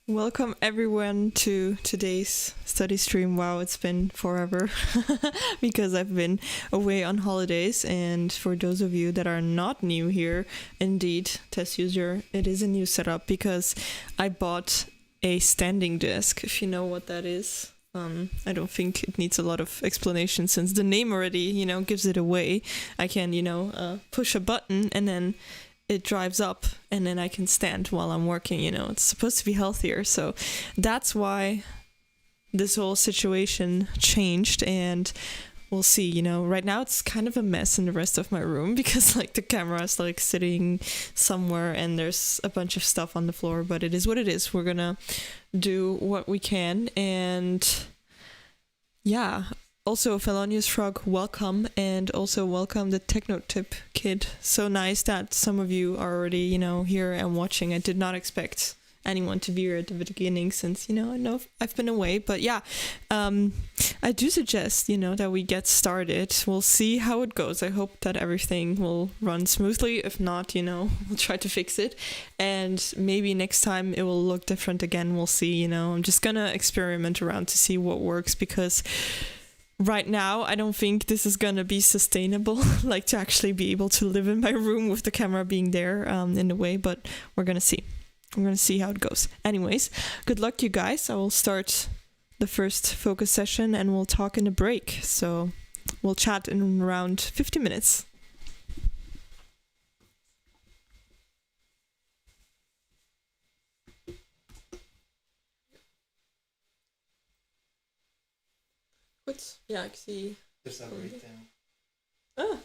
Welcome everyone to today's study stream. Wow, it's been forever because I've been away on holidays. And for those of you that are not new here, indeed, test user, it is a new setup because I bought a standing desk, if you know what that is. I don't think it needs a lot of explanation since the name already, gives it away. I can, push a button and then it drives up and then I can stand while I'm working, it's supposed to be healthier. So that's why this whole situation changed, and we'll see, right now it's kind of a mess in the rest of my room because like the camera is like sitting somewhere and there's a bunch of stuff on the floor, but it is what it is. We're gonna do what we can. And yeah, also, Felonious Frog, welcome, and also welcome the Technotip kid. So nice that some of you are already, here and watching. I did not expect anyone to be here at the beginning since, I know I've been away. But yeah, I do suggest, that we get started. We'll see how it goes. I hope that everything will run smoothly. If not, we'll try to fix it. And maybe next time it will look different again. We'll see, I'm just gonna experiment around to see what works because right now I don't think this is gonna be sustainable, like to actually be able to live in my room with the camera being there in the way, but we're gonna see how it goes. Anyways, good luck you guys. I will start the first focus session and we'll talk in a break, so we'll chat in around 50 minutes. Goed, ja, ik zie. Er staat een reading. Ah,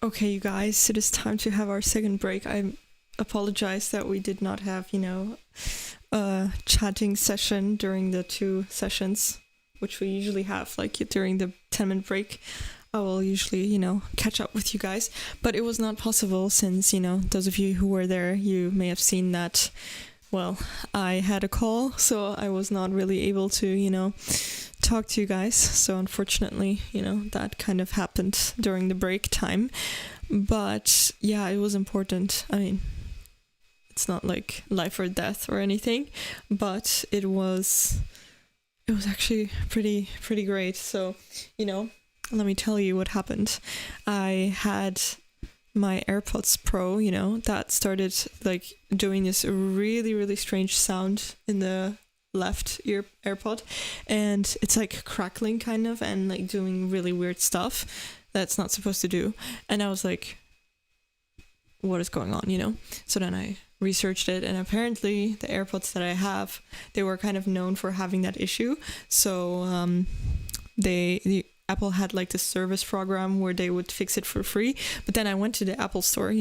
Okay, you guys, it is time to have our second break. I apologize that we did not have, a chatting session during the 2 sessions, which we usually have, like during the 10-minute break. I will usually, catch up with you guys. But it was not possible since, those of you who were there, you may have seen that, well, I had a call, so I was not really able to, talk to you guys. So unfortunately, that kind of happened during the break time. But yeah, it was important. I mean, it's not like life or death or anything, but it was actually pretty great. So, let me tell you what happened. I had my AirPods Pro, that started like doing this really, really strange sound in the left AirPod, and it's like crackling kind of and like doing really weird stuff that's not supposed to do. And I was like, what is going on, So then I researched it, and apparently the AirPods that I have, they were kind of known for having that issue. So the Apple had like this service program where they would fix it for free. But then I went to the Apple store,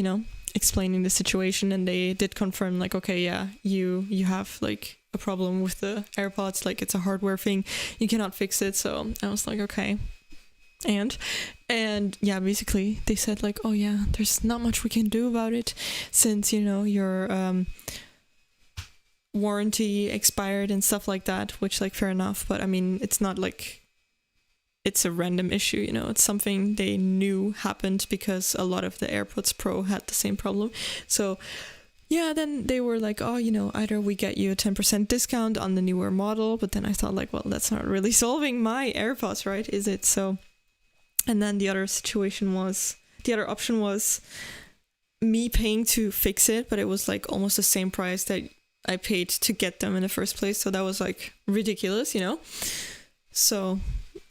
explaining the situation, and they did confirm like, okay, yeah, you have like a problem with the AirPods, like it's a hardware thing, you cannot fix it. So I was like, okay. And yeah, basically they said like, oh yeah, there's not much we can do about it since, your warranty expired and stuff like that, which like fair enough. But I mean, it's not like it's a random issue, it's something they knew happened because a lot of the AirPods Pro had the same problem. So yeah, then they were like, oh, either we get you a 10% discount on the newer model, but then I thought like, well, that's not really solving my AirPods, right? Is it? So, and then the other option was me paying to fix it, but it was like almost the same price that I paid to get them in the first place. So that was like ridiculous, So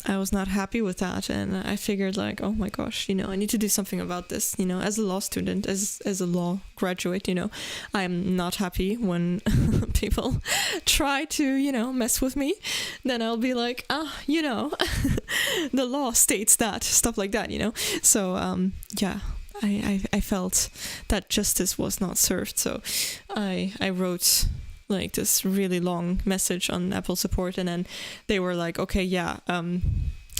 I was not happy with that, and I figured like, oh my gosh, I need to do something about this, as a law student, as a law graduate, I am not happy when people try to, mess with me. Then I'll be like, the law states that, stuff like that, So yeah, I felt that justice was not served. So I wrote like this really long message on Apple support, and then they were like, okay, yeah,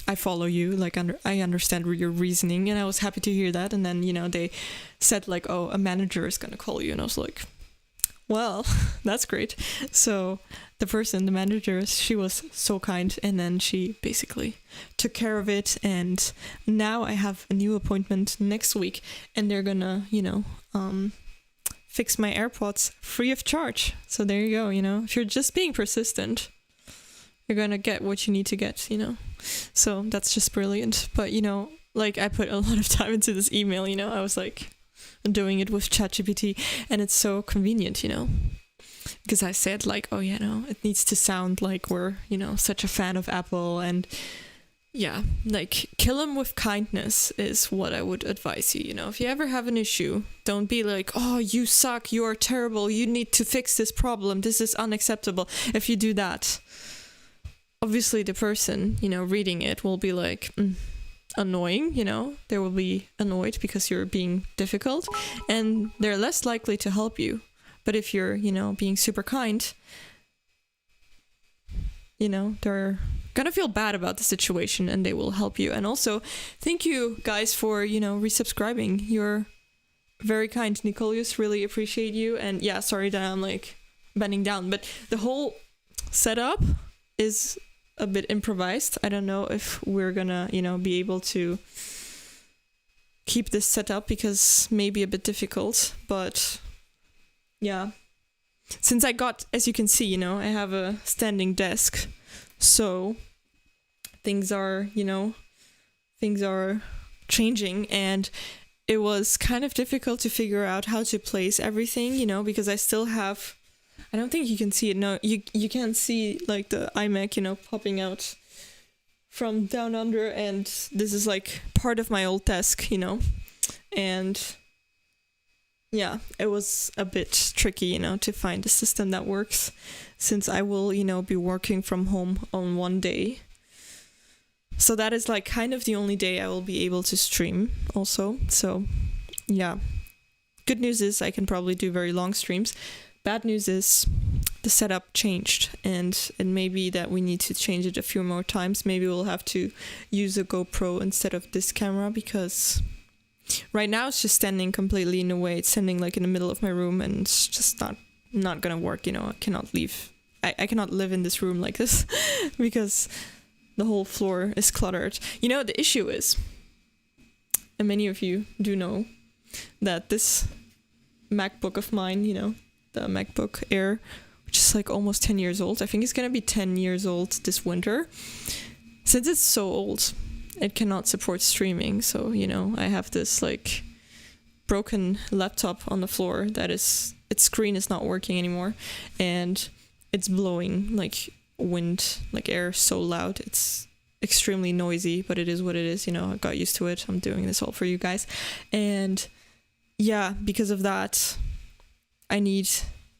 I follow you, like I understand your reasoning, and I was happy to hear that. And then they said like, oh, a manager is gonna call you, and I was like, well, that's great. So the manager, she was so kind, and then she basically took care of it, and now I have a new appointment next week, and they're gonna fix my AirPods free of charge. So there you go, if you're just being persistent, you're gonna get what you need to get, So that's just brilliant. But, like I put a lot of time into this email, I was like doing it with ChatGPT, and it's so convenient, because I said like, oh, it needs to sound like we're, such a fan of Apple, and yeah, like kill them with kindness is what I would advise you. If you ever have an issue, don't be like, oh, you suck, you're terrible, you need to fix this problem, this is unacceptable. If you do that, obviously the person, reading it will be like annoying, they will be annoyed because you're being difficult, and they're less likely to help you. But if you're, being super kind, they're gonna feel bad about the situation, and they will help you. And also, thank you guys for, resubscribing. You're very kind, Nicolius. Really appreciate you. And yeah, sorry that I'm like bending down, but the whole setup is a bit improvised. I don't know if we're gonna, be able to keep this set up, because maybe a bit difficult, but yeah. Since I got, as you can see, I have a standing desk, so things are changing, and it was kind of difficult to figure out how to place everything, because I still have, I don't think you can see it. No, you can't see like the iMac, popping out from down under, and this is like part of my old desk, and yeah, it was a bit tricky, to find a system that works, since I will, be working from home on one day. So that is like kind of the only day I will be able to stream also. So yeah, good news is I can probably do very long streams. Bad news is the setup changed, and it may be that we need to change it a few more times. Maybe we'll have to use a GoPro instead of this camera, because right now it's just standing completely in the way. It's standing like in the middle of my room, and it's just not gonna work. I cannot leave. I cannot live in this room like this because the whole floor is cluttered. The issue is, and many of you do know, that this MacBook of mine, the MacBook Air, which is like almost 10 years old. I think it's gonna be 10 years old this winter. Since it's so old, it cannot support streaming. So, I have this like broken laptop on the floor that its screen is not working anymore, and it's blowing like wind, like air, so loud. It's extremely noisy, but it is what it is. I got used to it. I'm doing this all for you guys. And yeah, because of that, I need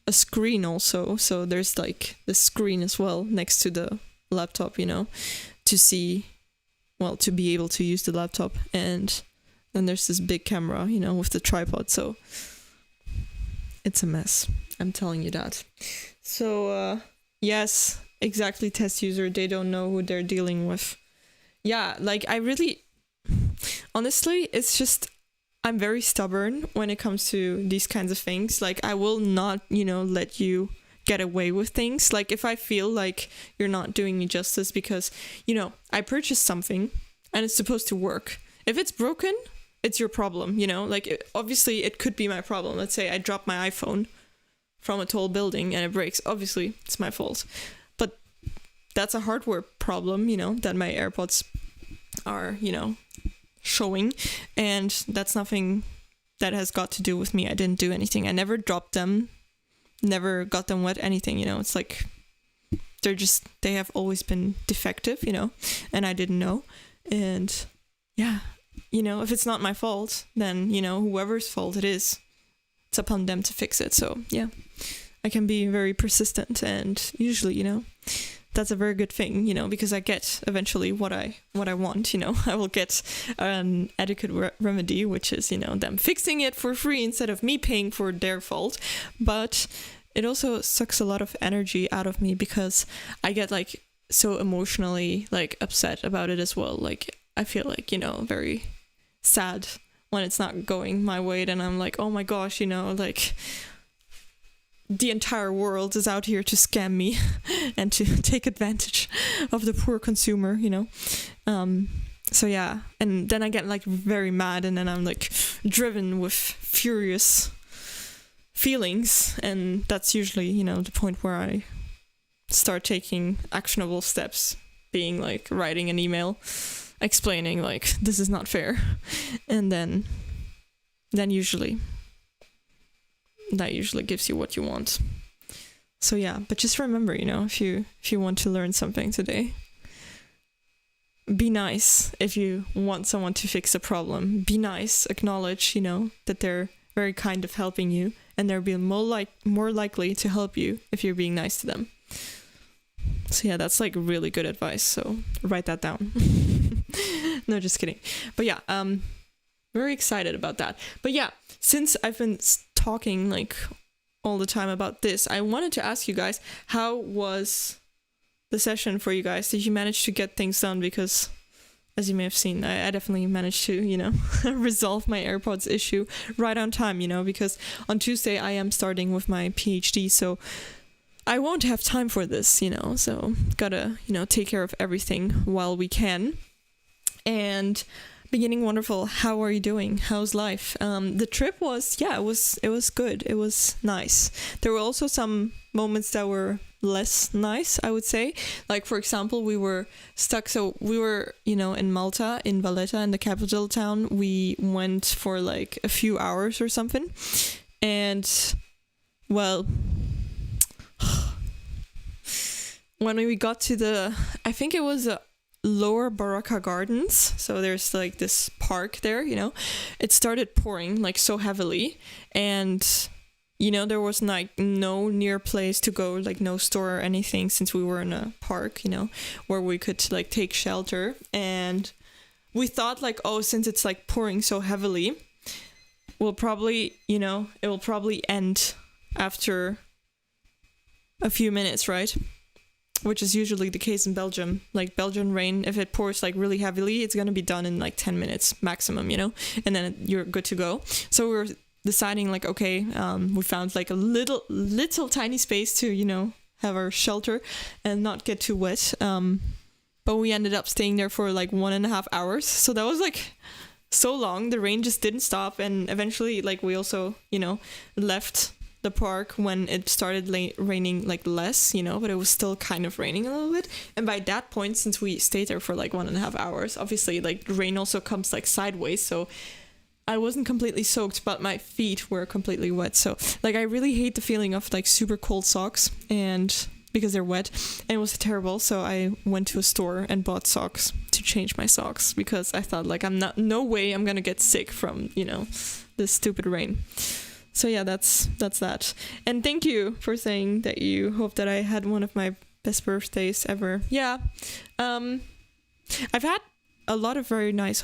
a screen also. So there's like the screen as well next to the laptop, to see, well, to be able to use the laptop. And then there's this big camera, with the tripod. So it's a mess. I'm telling you that. So, yes, exactly, test user. They don't know who they're dealing with. Yeah, like honestly, it's just, I'm very stubborn when it comes to these kinds of things. Like, I will not, let you get away with things. Like, if I feel like you're not doing me justice because, I purchased something and it's supposed to work. If it's broken, it's your problem, Like, obviously, it could be my problem. Let's say I drop my iPhone from a tall building and it breaks. Obviously, it's my fault. But that's a hardware problem, that my AirPods are, showing. And that's nothing that has got to do with me. I didn't do anything. I never dropped them, never got them wet, anything, It's like they have always been defective, and I didn't know. And yeah, if it's not my fault, then, whoever's fault it is, it's upon them to fix it. So yeah, I can be very persistent, and usually, that's a very good thing, because I get eventually what I want, I will get an adequate remedy, which is, them fixing it for free instead of me paying for their fault. But it also sucks a lot of energy out of me, because I get like so emotionally like upset about it as well. Like, I feel like, very sad when it's not going my way. Then I'm like, oh my gosh, like the entire world is out here to scam me and to take advantage of the poor consumer, So yeah, and then I get like very mad, and then I'm like driven with furious feelings, and that's usually, the point where I start taking actionable steps, being like writing an email explaining like this is not fair, and then usually that usually gives you what you want. So yeah, but just remember, if you want to learn something today, be nice. If you want someone to fix a problem, be nice, acknowledge, that they're very kind of helping you, and they're being more likely to help you if you're being nice to them. So yeah, that's like really good advice, so write that down. No, just kidding. But yeah, very excited about that. But yeah, since I've been talking like all the time about this, I wanted to ask you guys, how was the session for you guys? Did you manage to get things done? Because as you may have seen, I definitely managed to, resolve my AirPods issue right on time, because on Tuesday I am starting with my PhD, so I won't have time for this, so gotta, take care of everything while we can. And beginning wonderful, how are you doing? How's life? The trip was, it was good. It was nice. There were also some moments that were less nice, I would say. Like, for example, we were stuck. So we were, in Malta, in Valletta, in the capital town. We went for like a few hours or something. And, well, when we got to I think it was Lower Baraka Gardens, so there's like this park there, it started pouring like so heavily, and there was like no near place to go, like no store or anything, since we were in a park, where we could like take shelter. And we thought like, oh, since it's like pouring so heavily, we'll probably, it will probably end after a few minutes, right? Which is usually the case in Belgium. Like Belgian rain, if it pours like really heavily, it's going to be done in like 10 minutes maximum, and then you're good to go. So we were deciding like, okay, we found like a little tiny space to, have our shelter and not get too wet. But we ended up staying there for like 1.5 hours. So that was like so long. The rain just didn't stop. And eventually like we also, left the park when it started raining like less, but it was still kind of raining a little bit. And by that point, since we stayed there for like 1.5 hours, obviously like rain also comes like sideways, so I wasn't completely soaked, but my feet were completely wet. So like I really hate the feeling of like super cold socks, and because they're wet, and it was terrible. So I went to a store and bought socks to change my socks, because I thought like no way I'm gonna get sick from this stupid rain. So yeah, that's that. And thank you for saying that you hope that I had one of my best birthdays ever. Yeah. I've had a lot of very nice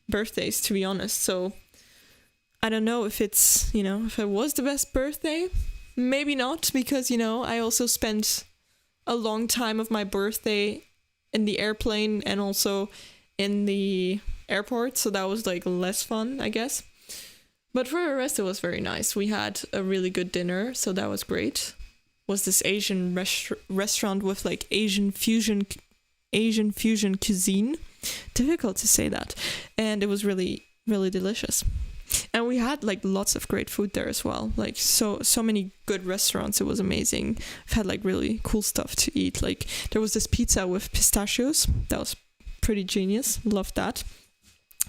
birthdays, to be honest. So I don't know if it's, if it was the best birthday. Maybe not, because, I also spent a long time of my birthday in the airplane and also in the airport. So that was like less fun, I guess. But for the rest, it was very nice. We had a really good dinner, so that was great. Was this Asian restaurant with like Asian fusion cuisine? Difficult to say that. And it was really, really delicious. And we had like lots of great food there as well. Like so many good restaurants. It was amazing. I've had like really cool stuff to eat. Like there was this pizza with pistachios. That was pretty genius. Loved that.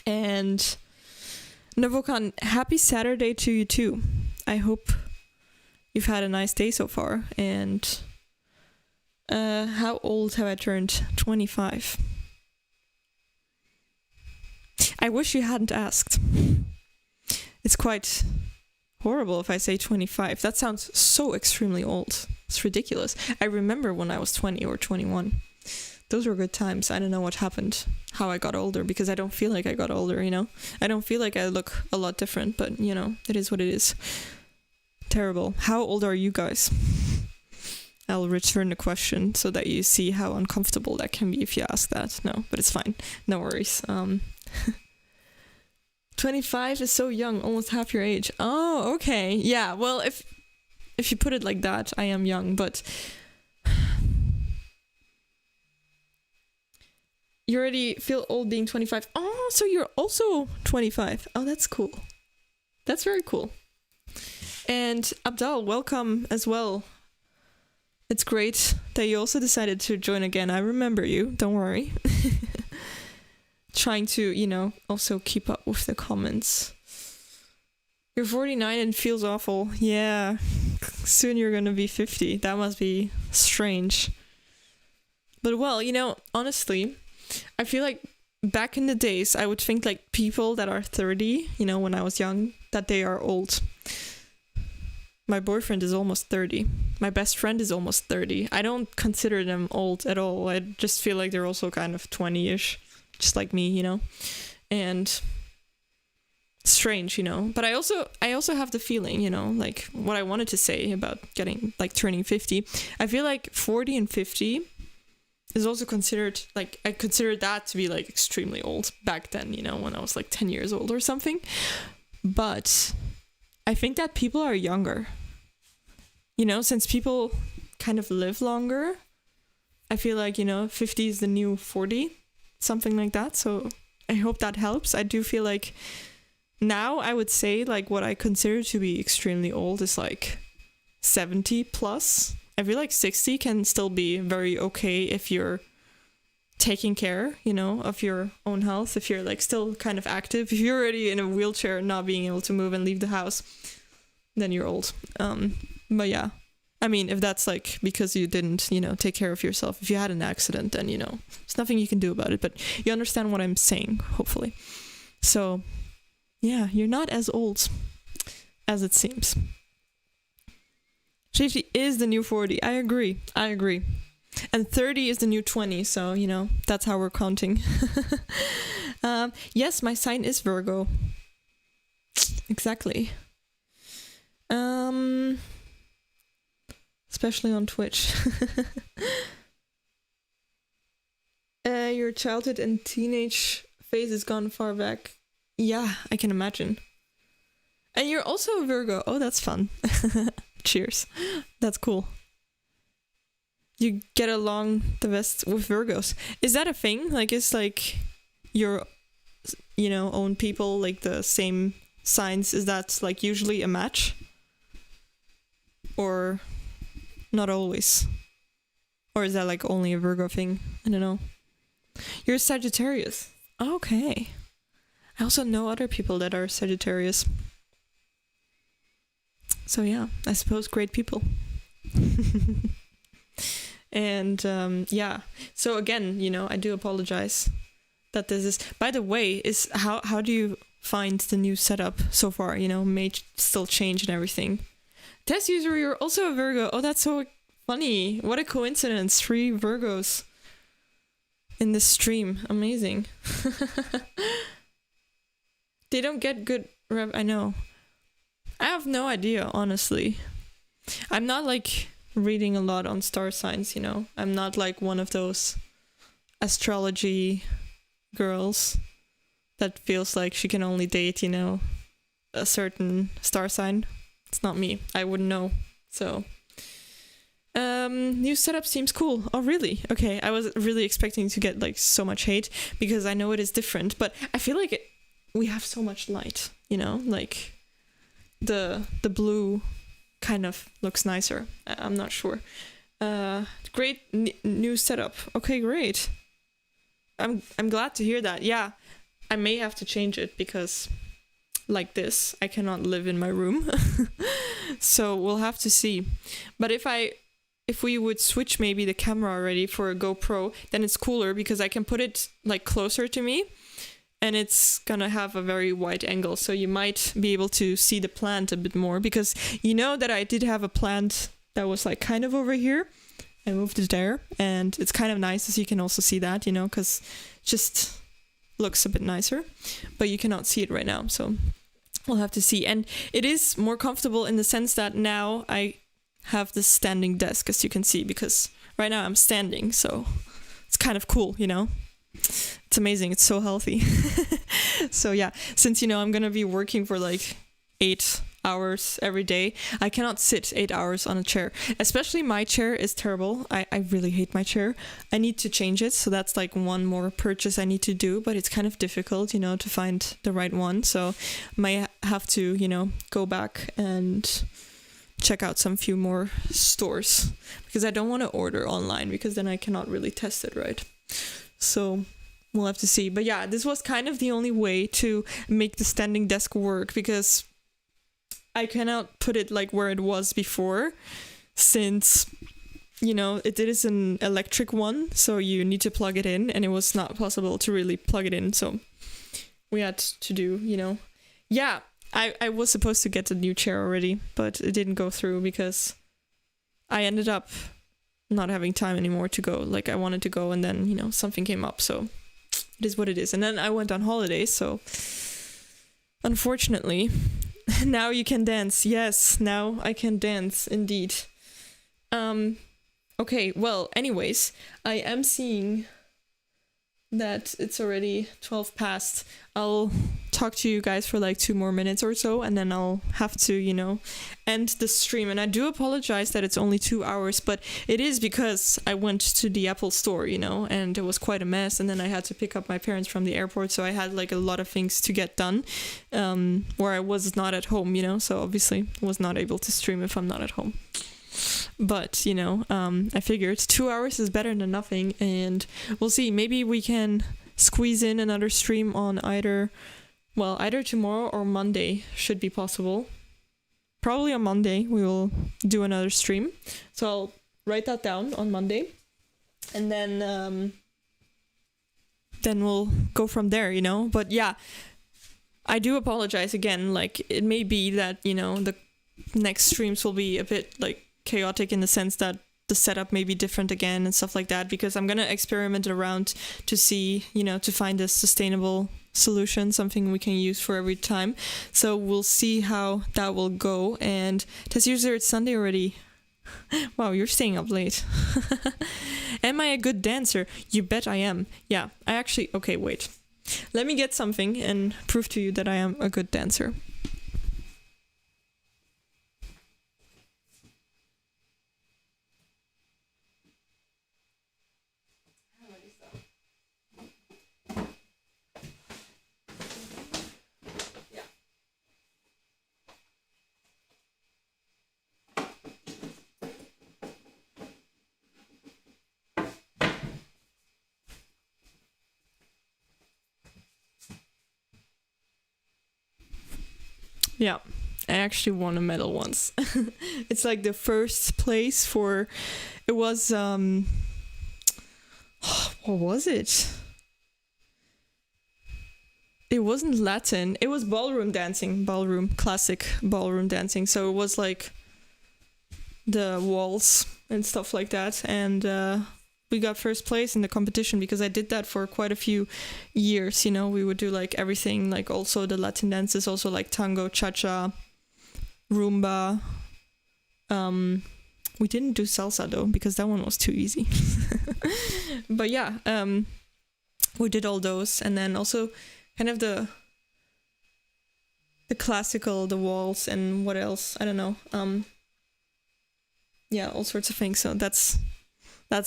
And Navokan, happy Saturday to you too. I hope you've had a nice day so far. And how old have I turned? 25. I wish you hadn't asked. It's quite horrible if I say 25. That sounds so extremely old. It's ridiculous. I remember when I was 20 or 21. Those were good times. I don't know what happened, how I got older, because I don't feel like I got older, I don't feel like I look a lot different, but, it is what it is. Terrible. How old are you guys? I'll return the question so that you see how uncomfortable that can be if you ask that. No, but it's fine. No worries. 25 is so young, almost half your age. Oh, okay. Yeah, well, if you put it like that, I am young, but you already feel old being 25. Oh, so you're also 25. Oh, that's cool. That's very cool. And Abdal, welcome as well. It's great that you also decided to join again. I remember you, don't worry. Trying to, also keep up with the comments. You're 49 and feels awful. Yeah, soon you're gonna be 50. That must be strange. But well, honestly, I feel like back in the days, I would think like people that are 30, when I was young, that they are old. My boyfriend is almost 30. My best friend is almost 30. I don't consider them old at all. I just feel like they're also kind of 20-ish, just like me, and strange, But I also have the feeling, like what I wanted to say about turning 50. I feel like 40 and 50 is also considered, like, I considered that to be like extremely old back then, when I was like 10 years old or something. But I think that people are younger, since people kind of live longer. I feel like, 50 is the new 40, something like that. So I hope that helps. I do feel like now I would say like what I consider to be extremely old is like 70 plus. I feel like 60 can still be very okay if you're taking care, of your own health, if you're like still kind of active. If you're already in a wheelchair, not being able to move and leave the house, then you're old. But yeah, I mean, if that's like because you didn't, take care of yourself, if you had an accident, then, there's nothing you can do about it. But you understand what I'm saying, hopefully. So yeah, you're not as old as it seems. 50 is the new 40. I agree. And 30 is the new 20, so, that's how we're counting. Yes, my sign is Virgo. Exactly. Especially on Twitch. Your childhood and teenage phase is gone far back. Yeah, I can imagine. And you're also a Virgo. Oh, that's fun. Cheers. That's cool. You get along the best with Virgos. Is that a thing? Like, it's like your, own people, like the same signs. Is that like usually a match? Or not always? Or is that like only a Virgo thing? I don't know. You're a Sagittarius. Okay. I also know other people that are Sagittarius. So yeah, I suppose great people. And yeah, so again, I do apologize that this is, by the way, is how do you find the new setup so far? May still change and everything. Test user, you're also a Virgo. Oh, that's so funny. What a coincidence. 3 Virgos in this stream. Amazing. They don't get good I know. I have no idea, honestly. I'm not like reading a lot on star signs, I'm not like one of those astrology girls that feels like she can only date, a certain star sign. It's not me. I wouldn't know. So new setup seems cool. Oh, really? Okay, I was really expecting to get like so much hate because I know it is different, but I feel like we have so much light, like the blue kind of looks nicer. I'm not sure. Great new setup. Okay, great. I'm glad to hear that. Yeah, I may have to change it because like this, I cannot live in my room. So we'll have to see. But if we would switch maybe the camera already for a GoPro, then it's cooler because I can put it like closer to me and it's gonna have a very wide angle. So you might be able to see the plant a bit more because that I did have a plant that was like kind of over here. I moved it there and it's kind of nice as you can also see that, because it just looks a bit nicer, but you cannot see it right now. So we'll have to see. And it is more comfortable in the sense that now I have this standing desk, as you can see, because right now I'm standing, so it's kind of cool, It's amazing. It's so healthy. So yeah, since, I'm going to be working for like 8 hours every day, I cannot sit 8 hours on a chair. Especially my chair is terrible. I really hate my chair. I need to change it. So that's like one more purchase I need to do, but it's kind of difficult, to find the right one. So I might have to, go back and check out some few more stores because I don't want to order online because then I cannot really test it, right? So we'll have to see. But yeah, this was kind of the only way to make the standing desk work because I cannot put it like where it was before since, it is an electric one. So you need to plug it in and it was not possible to really plug it in. So we had to do, yeah, I was supposed to get a new chair already, but it didn't go through because I ended up not having time anymore to go. Like I wanted to go and then, something came up. So it is what it is. And then I went on holidays. So unfortunately, now you can dance. Yes, now I can dance indeed. Okay, well, anyways, I am seeing that it's already 12 past. I'll talk to you guys for like 2 more minutes or so and then I'll have to, end the stream. And I do apologize that it's only 2 hours, but it is because I went to the Apple store, and it was quite a mess. And then I had to pick up my parents from the airport. So I had like a lot of things to get done where I was not at home, so obviously I was not able to stream if I'm not at home. But, I figured 2 hours is better than nothing and we'll see. Maybe we can squeeze in another stream on either tomorrow or Monday should be possible. Probably on Monday we will do another stream. So I'll write that down on Monday and then we'll go from there, But yeah, I do apologize again. Like it may be that, the next streams will be a bit like chaotic in the sense that the setup may be different again and stuff like that, because I'm going to experiment around to see, to find a sustainable solution, something we can use for every time. So we'll see how that will go. And test user, it's Sunday already. Wow, you're staying up late. Am I a good dancer? You bet I am. Yeah, I actually... Okay, wait. Let me get something and prove to you that I am a good dancer. Yeah, I actually won a medal once. It's like the first place for... It was... what was it? It wasn't Latin. It was ballroom dancing. Classic ballroom dancing. So it was like the waltz and stuff like that. And we got first place in the competition because I did that for quite a few years. We would do like everything, like also the Latin dances, also like tango, cha-cha, rumba. We didn't do salsa though, because that one was too easy. But yeah, we did all those. And then also kind of the classical, the waltz, and what else? I don't know. Yeah, all sorts of things. So that's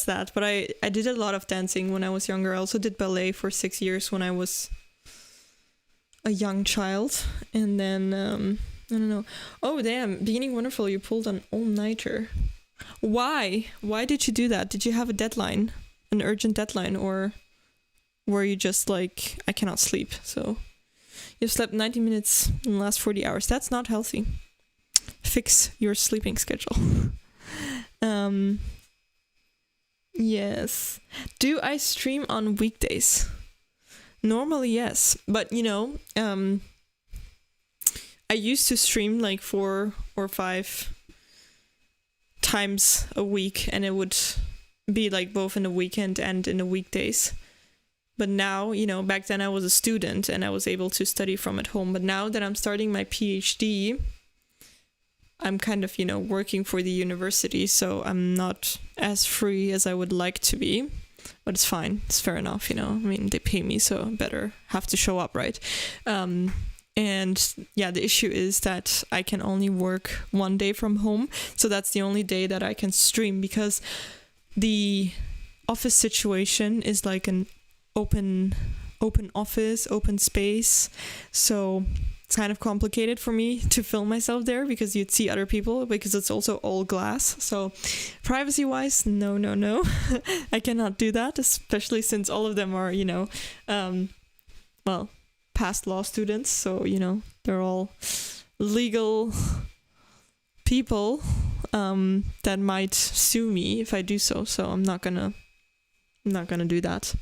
that. But I did a lot of dancing when I was younger. I also did ballet for 6 years when I was a young child. And then, I don't know. Oh, damn. Beginning Wonderful, you pulled an all-nighter. Why? Why did you do that? Did you have a deadline? An urgent deadline? Or were you just like, I cannot sleep? So you slept 90 minutes in the last 40 hours. That's not healthy. Fix your sleeping schedule. Yes. Do I stream on weekdays? Normally, yes. But, I used to stream like 4 or 5 times a week, and it would be like both in the weekend and in the weekdays. But now, back then I was a student and I was able to study from at home. But now that I'm starting my PhD, I'm kind of, working for the university, so I'm not as free as I would like to be. But it's fine. It's fair enough, I mean, they pay me, so I better have to show up, right? And yeah, the issue is that I can only work 1 day from home. So that's the only day that I can stream, because the office situation is like an open office, open space. So it's kind of complicated for me to film myself there, because you'd see other people, because it's also all glass. So privacy wise, no. I cannot do that, especially since all of them are, past law students. So, they're all legal people that might sue me if I do so. So I'm not gonna do that.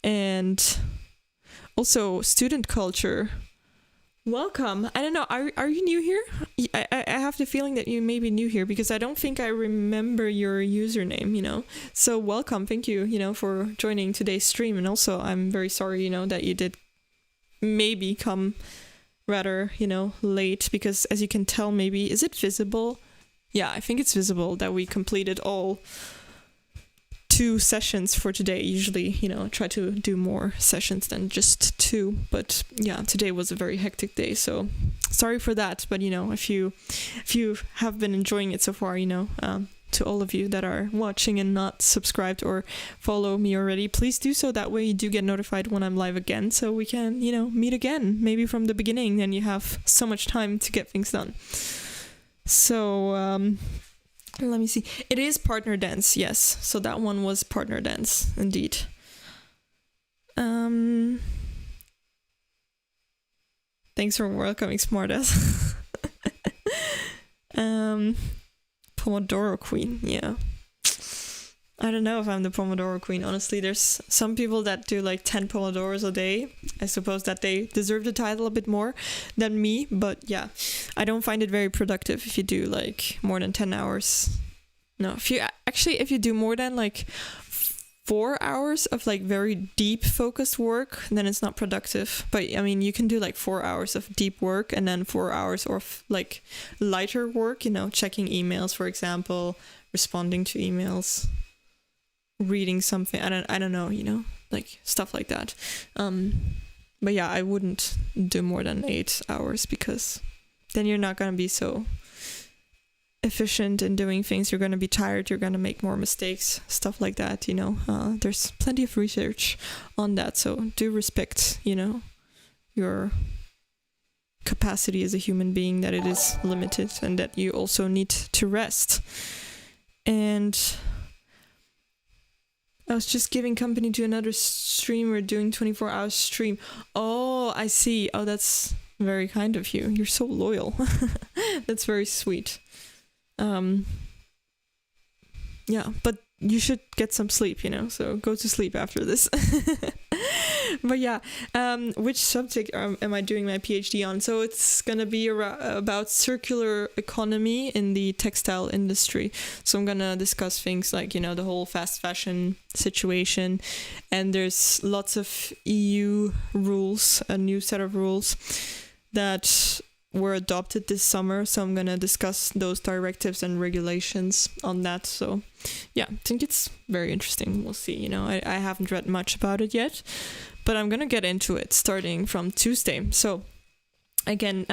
And also student culture. Welcome. I don't know. Are you new here? I have the feeling that you may be new here, because I don't think I remember your username, So welcome. Thank you, for joining today's stream. And also I'm very sorry, that you did maybe come rather, late, because as you can tell, maybe, is it visible? Yeah, I think it's visible that we completed all 2 sessions for today. Usually, try to do more sessions than just 2. But yeah, today was a very hectic day, so sorry for that. But if you have been enjoying it so far, to all of you that are watching and not subscribed or follow me already, please do so. That way you do get notified when I'm live again, so we can, meet again, maybe from the beginning. Then you have so much time to get things done. So, let me see. It is partner dance, yes. So that one was partner dance, indeed. Thanks for welcoming, smartass. Pomodoro Queen, yeah. I don't know if I'm the Pomodoro queen. Honestly, there's some people that do like 10 Pomodoros a day. I suppose that they deserve the title a bit more than me. But yeah, I don't find it very productive if you do like more than 10 hours. No, if you do more than like 4 hours of like very deep focused work, then it's not productive. But I mean, you can do like 4 hours of deep work and then 4 hours of like lighter work, checking emails, for example, responding to emails, reading something. I don't know, like stuff like that. But yeah, I wouldn't do more than 8 hours because then you're not going to be so efficient in doing things. You're going to be tired. You're going to make more mistakes, stuff like that. There's plenty of research on that. So do respect, your capacity as a human being, that it is limited and that you also need to rest. And I was just giving company to another streamer doing 24-hour stream. Oh, I see. Oh, that's very kind of you. You're so loyal. That's very sweet. Yeah, but you should get some sleep, so go to sleep after this. But yeah, which subject am I doing my PhD on? So it's going to be about circular economy in the textile industry. So I'm going to discuss things like, the whole fast fashion situation. And there's lots of EU rules, a new set of rules that were adopted this summer. So I'm going to discuss those directives and regulations on that. So yeah, I think it's very interesting. We'll see. I haven't read much about it yet, but I'm going to get into it starting from Tuesday. So again,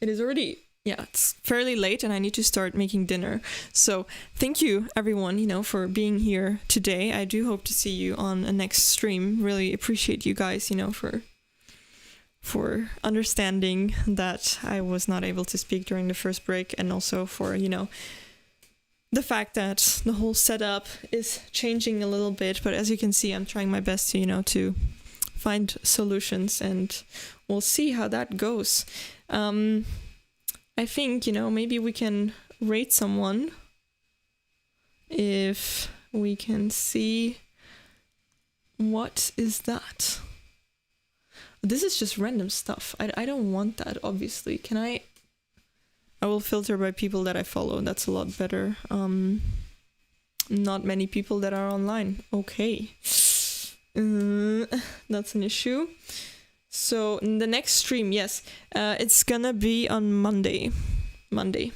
it is already, it's fairly late and I need to start making dinner. So thank you everyone, for being here today. I do hope to see you on a next stream. Really appreciate you guys, for understanding that I was not able to speak during the first break, and also for, the fact that the whole setup is changing a little bit. But as you can see, I'm trying my best to, to find solutions, and we'll see how that goes. I think, maybe we can rate someone if we can see. What is that? This is just random stuff. I don't want that, obviously. Can I will filter by people that I follow. That's a lot better. Not many people that are online. Okay. That's an issue. So in the next stream, yes, it's gonna be on Monday. Monday.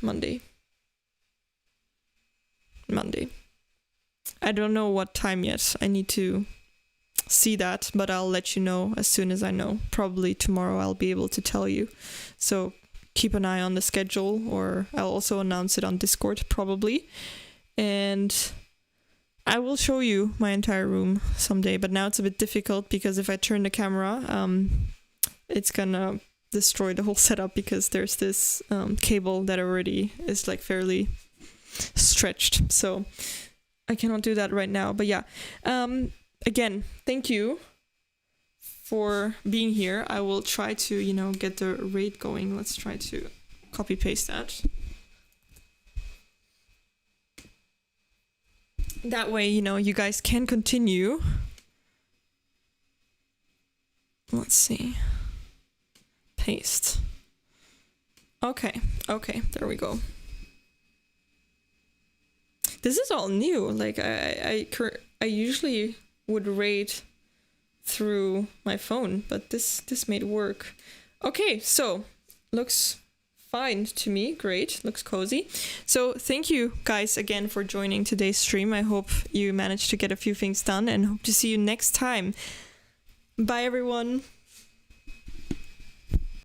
I don't know what time yet. I need to see that, but I'll let you know as soon as I know. Probably tomorrow I'll be able to tell you. So keep an eye on the schedule, or I'll also announce it on Discord probably. And I will show you my entire room someday, but now it's a bit difficult because if I turn the camera, it's gonna destroy the whole setup because there's this cable that already is like fairly stretched. So I cannot do that right now, but yeah. Again, thank you for being here. I will try to, get the rate going. Let's try to copy paste that. That way, you guys can continue. Let's see. Paste. Okay, there we go. This is all new. Like I usually would rate through my phone, but this made it work. Okay, so looks fine to me. Great, looks cozy. So thank you guys again for joining today's stream. I hope you managed to get a few things done and hope to see you next time. Bye everyone.